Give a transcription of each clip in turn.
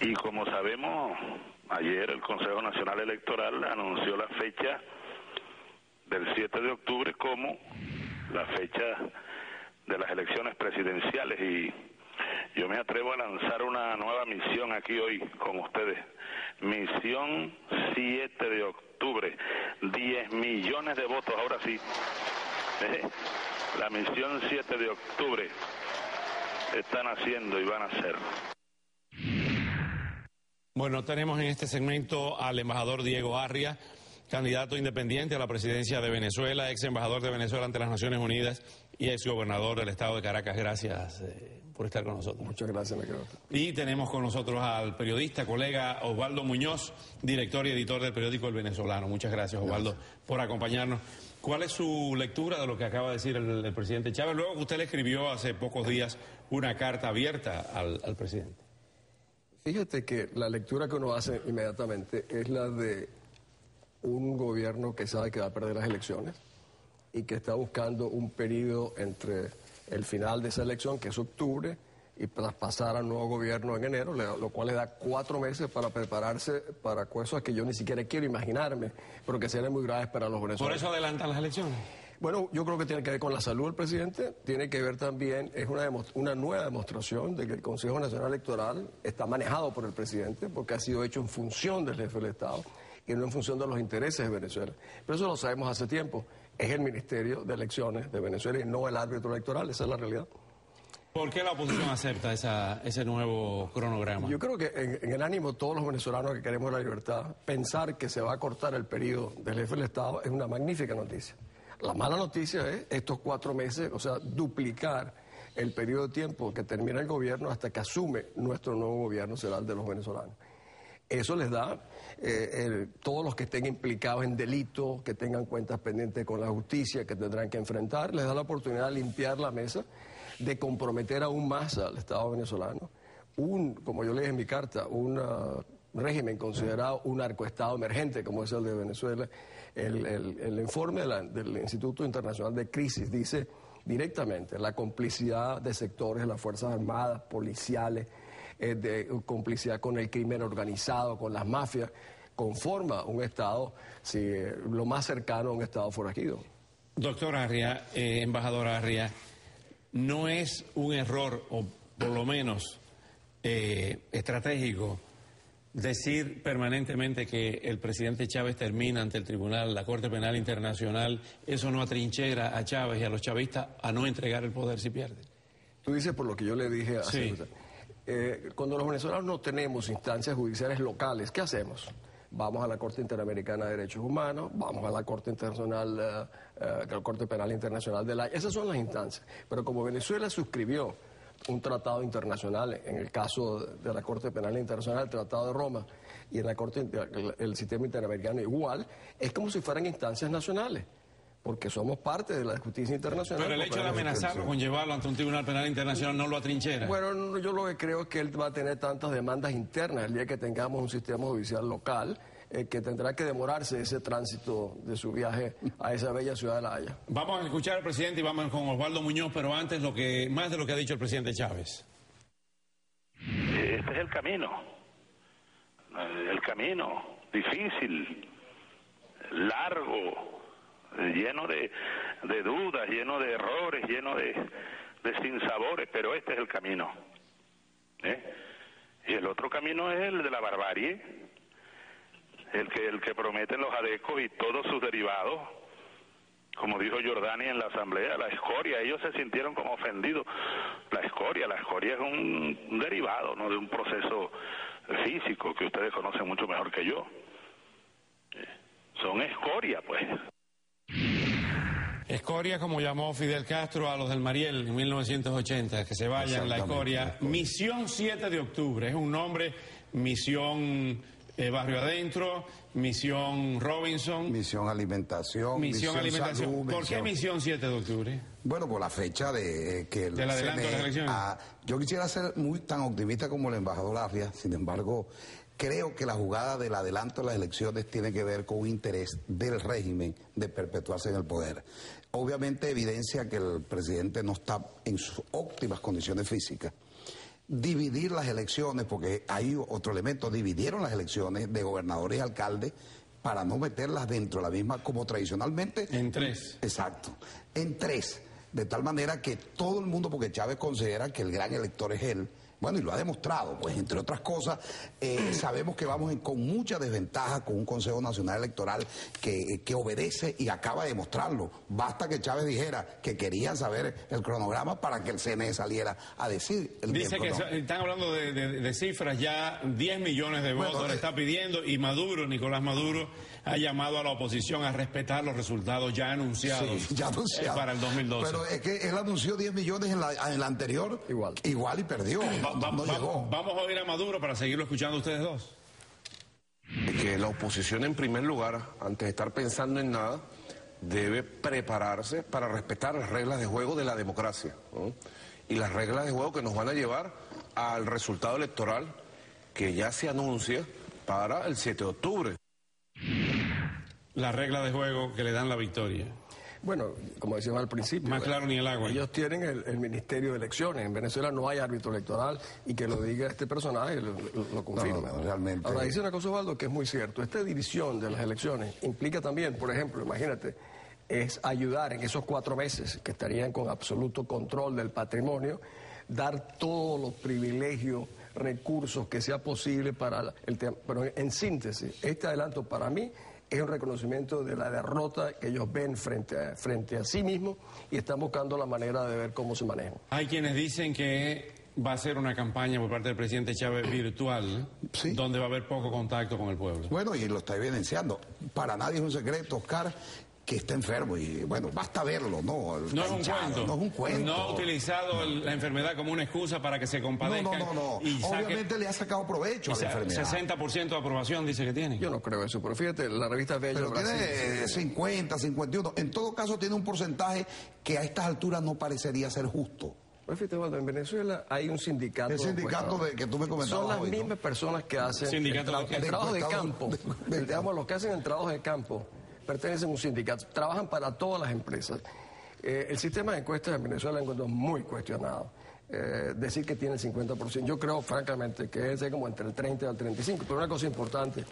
Y como sabemos, ayer el Consejo Nacional Electoral anunció la fecha del 7 de octubre como la fecha de las elecciones presidenciales, y yo me atrevo a lanzar una nueva misión aquí hoy con ustedes. Misión 7 de octubre, 10 millones de votos, ahora sí. La misión 7 de octubre están haciendo y van a hacer. Bueno, tenemos en este segmento al embajador Diego Arria, candidato independiente a la presidencia de Venezuela, ex embajador de Venezuela ante las Naciones Unidas y ex gobernador del estado de Caracas. Gracias por estar con nosotros. Muchas gracias, me quedo. Y tenemos con nosotros al periodista, colega Osvaldo Muñoz, director y editor del periódico El Venezolano. Muchas gracias, Osvaldo, por acompañarnos. ¿Cuál es su lectura de lo que acaba de decir el presidente Chávez? Luego que usted le escribió hace pocos días una carta abierta al presidente. Fíjate que la lectura que uno hace inmediatamente es la de un gobierno que sabe que va a perder las elecciones y que está buscando un periodo entre el final de esa elección, que es octubre, y pasar al nuevo gobierno en enero, lo cual le da 4 meses para prepararse para cosas que yo ni siquiera quiero imaginarme, pero que serían muy graves para los venezolanos. ¿Por eso adelantan las elecciones? Bueno, yo creo que tiene que ver con la salud del presidente, tiene que ver también, es una nueva demostración de que el Consejo Nacional Electoral está manejado por el presidente, porque ha sido hecho en función del jefe del Estado y no en función de los intereses de Venezuela. Pero eso lo sabemos hace tiempo, es el Ministerio de Elecciones de Venezuela y no el árbitro electoral, esa es la realidad. ¿Por qué la oposición acepta ese nuevo cronograma? Yo creo que en el ánimo de todos los venezolanos que queremos la libertad, pensar que se va a cortar el periodo del jefe del Estado es una magnífica noticia. La mala noticia es estos 4 meses, o sea, duplicar el periodo de tiempo que termina el gobierno hasta que asume nuestro nuevo gobierno, será el de los venezolanos. Eso les da, todos los que estén implicados en delitos, que tengan cuentas pendientes con la justicia, que tendrán que enfrentar, les da la oportunidad de limpiar la mesa, de comprometer aún más al Estado venezolano. Como yo le dije en mi carta, un régimen considerado un narcoestado emergente, como es el de Venezuela. El informe del Instituto Internacional de Crisis dice directamente la complicidad de sectores de las Fuerzas Armadas, policiales, de complicidad con el crimen organizado, con las mafias, conforma un Estado, lo más cercano a un Estado forajido. Doctor Arria, embajador Arria, ¿no es un error, o por lo menos estratégico, decir permanentemente que el presidente Chávez termina ante el tribunal, la Corte Penal Internacional? Eso no atrinchera a Chávez y a los chavistas a no entregar el poder si pierde. Tú dices por lo que yo le dije hace... Sí. Cuando los venezolanos no tenemos instancias judiciales locales, ¿qué hacemos? Vamos a la Corte Interamericana de Derechos Humanos, vamos a la Corte Internacional, la Corte Penal Internacional de la Haya. Esas son las instancias. Pero como Venezuela suscribió un tratado internacional, en el caso de la Corte Penal Internacional, el Tratado de Roma, y en la Corte, el sistema interamericano igual, es como si fueran instancias nacionales, porque somos parte de la justicia internacional. Pero el hecho de amenazarlo con llevarlo ante un tribunal penal internacional no lo atrinchera. Bueno, yo lo que creo es que él va a tener tantas demandas internas el día que tengamos un sistema judicial local, que tendrá que demorarse ese tránsito de su viaje a esa bella ciudad de La Haya. Vamos a escuchar al presidente y vamos con Osvaldo Muñoz, pero antes más de lo que ha dicho el presidente Chávez. Este es el camino difícil, largo, lleno de dudas, lleno de errores, lleno de sinsabores, pero este es el camino. Y el otro camino es el de la barbarie, el que prometen los adecos y todos sus derivados, como dijo Giordani en la asamblea, la escoria. Ellos se sintieron como ofendidos. La escoria es un derivado, ¿no?, de un proceso físico que ustedes conocen mucho mejor que yo. Son escoria, pues. Escoria, como llamó Fidel Castro a los del Mariel en 1980, que se vayan, la escoria. Misión 7 de octubre, es un nombre, misión Barrio Adentro, misión Robinson. Misión Alimentación. Misión Alimentación. Salud, ¿por qué misión 7 de octubre? Bueno, por la fecha de que del adelanto de las elecciones. Yo quisiera ser tan optimista como el embajador Arria, sin embargo, creo que la jugada del adelanto de las elecciones tiene que ver con un interés del régimen de perpetuarse en el poder. Obviamente evidencia que el presidente no está en sus óptimas condiciones físicas. dividir las elecciones, porque hay otro elemento, dividieron las elecciones de gobernadores y alcaldes para no meterlas dentro de la misma, como tradicionalmente. En 3. Exacto, en 3. De tal manera que todo el mundo, porque Chávez considera que el gran elector es él, bueno, y lo ha demostrado, pues entre otras cosas, sabemos que vamos con mucha desventaja con un Consejo Nacional Electoral que obedece y acaba de demostrarlo. Basta que Chávez dijera que querían saber el cronograma para que el CNE saliera a decir el Dice que están hablando de cifras, ya 10 millones de votos le está pidiendo, y Maduro, Nicolás Maduro, ha llamado a la oposición a respetar los resultados ya anunciados, sí, ya anunciados para el 2012. Pero es que él anunció 10 millones en la anterior, igual y perdió. No llegó. Vamos a oír a Maduro para seguirlo escuchando ustedes dos. Que la oposición, en primer lugar, antes de estar pensando en nada, debe prepararse para respetar las reglas de juego de la democracia, ¿no? Y las reglas de juego que nos van a llevar al resultado electoral que ya se anuncia para el 7 de octubre. Las reglas de juego que le dan la victoria. Bueno, como decíamos al principio, más claro ni el agua. Ellos tienen el Ministerio de Elecciones. En Venezuela no hay árbitro electoral, y que lo diga este personaje lo confirma. No, realmente. Ahora, dice una cosa, Osvaldo, que es muy cierto. Esta división de las elecciones implica también, por ejemplo, imagínate, es ayudar en esos 4 meses que estarían con absoluto control del patrimonio, dar todos los privilegios, recursos que sea posible para el tema. Pero en síntesis, este adelanto para mí es un reconocimiento de la derrota que ellos ven frente a sí mismos, y están buscando la manera de ver cómo se manejan. Hay quienes dicen que va a ser una campaña por parte del presidente Chávez virtual, sí, donde va a haber poco contacto con el pueblo. Bueno, y lo está evidenciando. Para nadie es un secreto, Oscar, que está enfermo, y bueno, basta verlo, ¿no? No es un cuento. No es un cuento. No ha utilizado la enfermedad como una excusa para que se compadezca. No. Y obviamente le ha sacado provecho a la enfermedad. 60% de aprobación dice que tiene. Yo no creo eso, pero fíjate, la revista Bello Brasil tiene 50, 51. En todo caso tiene un porcentaje que a estas alturas no parecería ser justo. Pues fíjate, Waldo, en Venezuela hay un sindicato. El sindicato de que tú me comentabas. Son las hoy, mismas personas que hacen el trabajo de campo. Digamos, los que hacen el trabajo de campo pertenecen a un sindicato, trabajan para todas las empresas. El sistema de encuestas en Venezuela lo encuentro muy cuestionado. Decir que tiene el 50%, yo creo francamente que es como entre el 30 y el 35%, pero una cosa importante,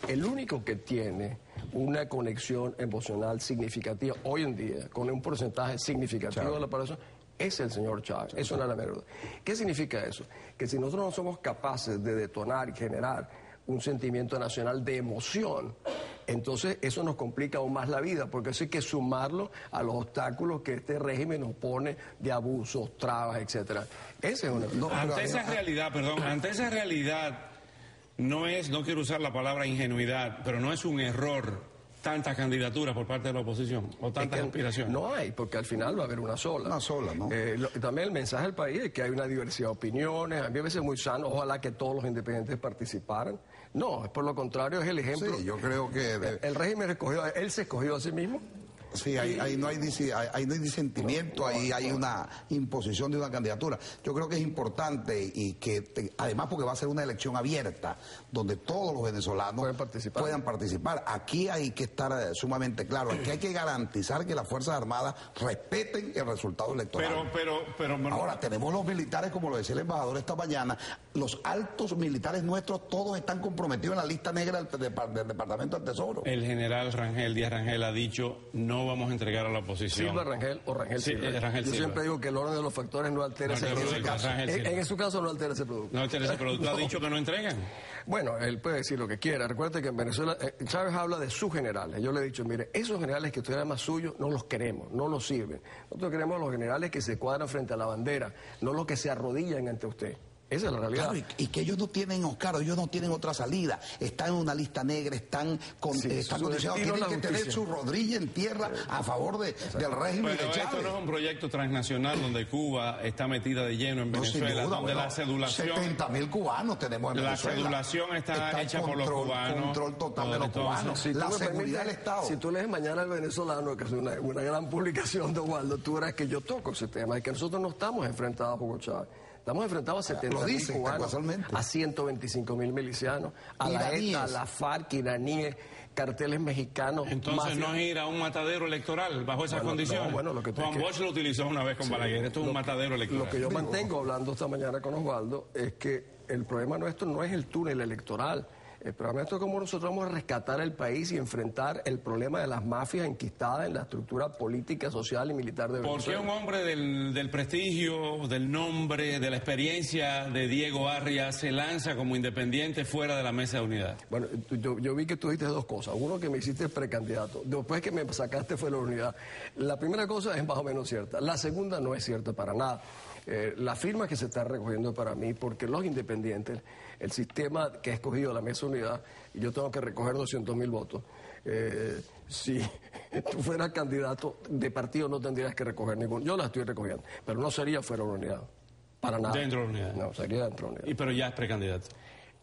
el único que tiene una conexión emocional significativa hoy en día, con un porcentaje significativo de la población, es el señor Chávez. Eso no es la verdad. ¿Qué significa eso? Que si nosotros no somos capaces de detonar y generar un sentimiento nacional de emoción, entonces eso nos complica aún más la vida, porque eso hay que sumarlo a los obstáculos que este régimen nos pone de abusos, trabas, etcétera. Ese es ante esa realidad, no quiero usar la palabra ingenuidad, pero no es un error tantas candidaturas por parte de la oposición o tantas aspiraciones. No hay, porque al final va a haber una sola. Una sola, ¿no? También el mensaje del país es que hay una diversidad de opiniones. A mí a veces es muy sano, ojalá que todos los independientes participaran. No, por lo contrario, es el ejemplo. Sí, yo creo que el régimen él se escogió a sí mismo. Sí, ahí no hay disentimiento, ahí hay una imposición de una candidatura. Yo creo que es importante, y que además porque va a ser una elección abierta, donde todos los venezolanos puedan participar. Aquí hay que estar sumamente claro, aquí hay que garantizar que las Fuerzas Armadas respeten el resultado electoral. Pero ahora, tenemos los militares, como lo decía el embajador esta mañana, los altos militares nuestros, todos están comprometidos en la lista negra del Departamento del Tesoro. El general Díaz Rangel ha dicho: no vamos a entregar a la oposición. Silva Rangel o Rangel Silva. Rangel Yo Silva. siempre digo que el orden de los factores no altera ese producto. En su caso no altera ese producto. No altera ese producto. ¿Ha dicho que no entregan? Bueno, él puede decir lo que quiera. Recuerde que en Venezuela Chávez habla de sus generales. Yo le he dicho, mire, esos generales que usted llama suyos no los queremos, no los sirven. Nosotros queremos los generales que se cuadran frente a la bandera, no los que se arrodillan ante usted. Esa es la realidad. Claro, y que ellos no tienen, Oscar, ellos no tienen otra salida. Están en una lista negra, están condicionados. Tienen que tener su rodilla en tierra a favor del régimen de Chávez. Esto no es un proyecto transnacional donde Cuba está metida de lleno en Venezuela, donde la cedulación... 70.000 cubanos tenemos en Venezuela. La cedulación está hecha por los cubanos. Control total de los cubanos. La seguridad del Estado. Si tú lees Mañana El Venezolano, que es una gran publicación de Osvaldo, tú verás que yo toco ese tema, y que nosotros no estamos enfrentados con Chávez. Estamos enfrentados a 70.000 cubanos, a 125.000 milicianos, a la ETA, a la FARC, iraníes, carteles mexicanos. Entonces no es ir a un matadero electoral bajo esas condiciones. Juan Bosch lo utilizó una vez con Balaguer, esto es un matadero electoral. Lo que yo mantengo hablando esta mañana con Osvaldo es que el problema nuestro no es el túnel electoral. El problema nuestro es cómo nosotros vamos a rescatar el país y enfrentar el problema de las mafias enquistadas en la estructura política, social y militar de Venezuela. ¿Por qué un hombre del prestigio, del nombre, de la experiencia de Diego Arias se lanza como independiente fuera de la mesa de unidad? Bueno, yo vi que tú dijiste dos cosas. Uno, que me hiciste precandidato. Después que me sacaste fue la unidad. La primera cosa es más o menos cierta. La segunda no es cierta para nada. La firma que se está recogiendo para mí, porque los independientes, el sistema que ha escogido la mesa unidad, y yo tengo que recoger 200.000 votos, si tú fueras candidato de partido no tendrías que recoger ningún. Yo la estoy recogiendo, pero no sería fuera de la unidad, para nada. ¿Dentro de la unidad? No, sería dentro de la unidad. Pero ya es precandidato.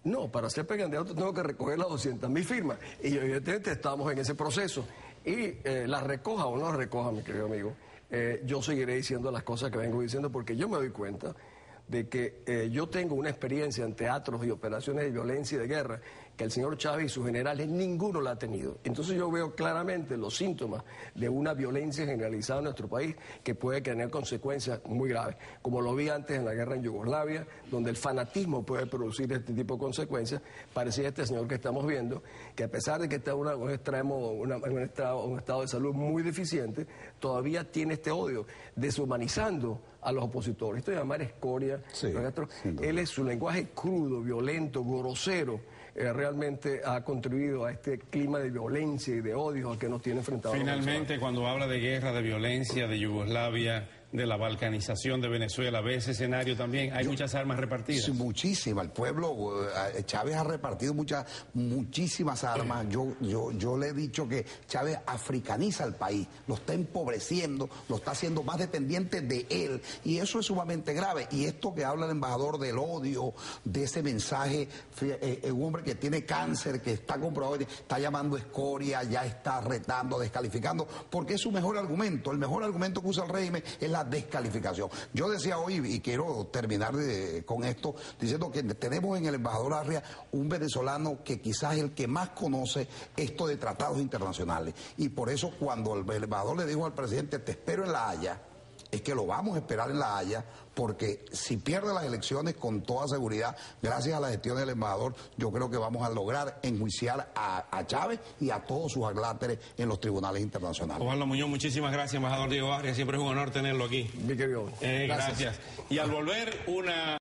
No, para ser precandidato tengo que recoger las 200.000 firmas, y evidentemente estamos en ese proceso. Y la recoja o no la recoja, mi querido amigo, yo seguiré diciendo las cosas que vengo diciendo porque yo me doy cuenta de que yo tengo una experiencia en teatros y operaciones de violencia y de guerra que el señor Chávez y sus generales ninguno la ha tenido. Entonces yo veo claramente los síntomas de una violencia generalizada en nuestro país que puede tener consecuencias muy graves, como lo vi antes en la guerra en Yugoslavia, donde el fanatismo puede producir este tipo de consecuencias. Parecía este señor que estamos viendo, que a pesar de que está en un estado de salud muy deficiente, todavía tiene este odio, deshumanizando a los opositores. Esto de llamar escoria, sí, su lenguaje crudo, violento, grosero, realmente ha contribuido a este clima de violencia y de odio al que nos tiene enfrentados. Finalmente, cuando habla de guerra, de violencia, de Yugoslavia, de la balcanización de Venezuela, ¿ve ese escenario también? ¿Hay muchas armas repartidas? Sí, muchísimas. El pueblo, Chávez ha repartido muchísimas armas. Yo le he dicho que Chávez africaniza al país, lo está empobreciendo, lo está haciendo más dependiente de él, y eso es sumamente grave. Y esto que habla el embajador del odio, de ese mensaje, un hombre que tiene cáncer, que está comprobado, está llamando escoria, ya está retando, descalificando, porque es su mejor argumento. El mejor argumento que usa el régimen es la descalificación. Yo decía hoy, y quiero terminar con esto, diciendo que tenemos en el embajador Arias un venezolano que quizás es el que más conoce esto de tratados internacionales. Y por eso cuando el embajador le dijo al presidente, te espero en La Haya, es que lo vamos a esperar en La Haya, porque si pierde las elecciones, con toda seguridad, gracias a la gestión del embajador, yo creo que vamos a lograr enjuiciar a Chávez y a todos sus adláteres en los tribunales internacionales. Osvaldo Muñoz, muchísimas gracias, embajador Diego Arias, siempre es un honor tenerlo aquí. Mi querido, gracias. Y al volver, una...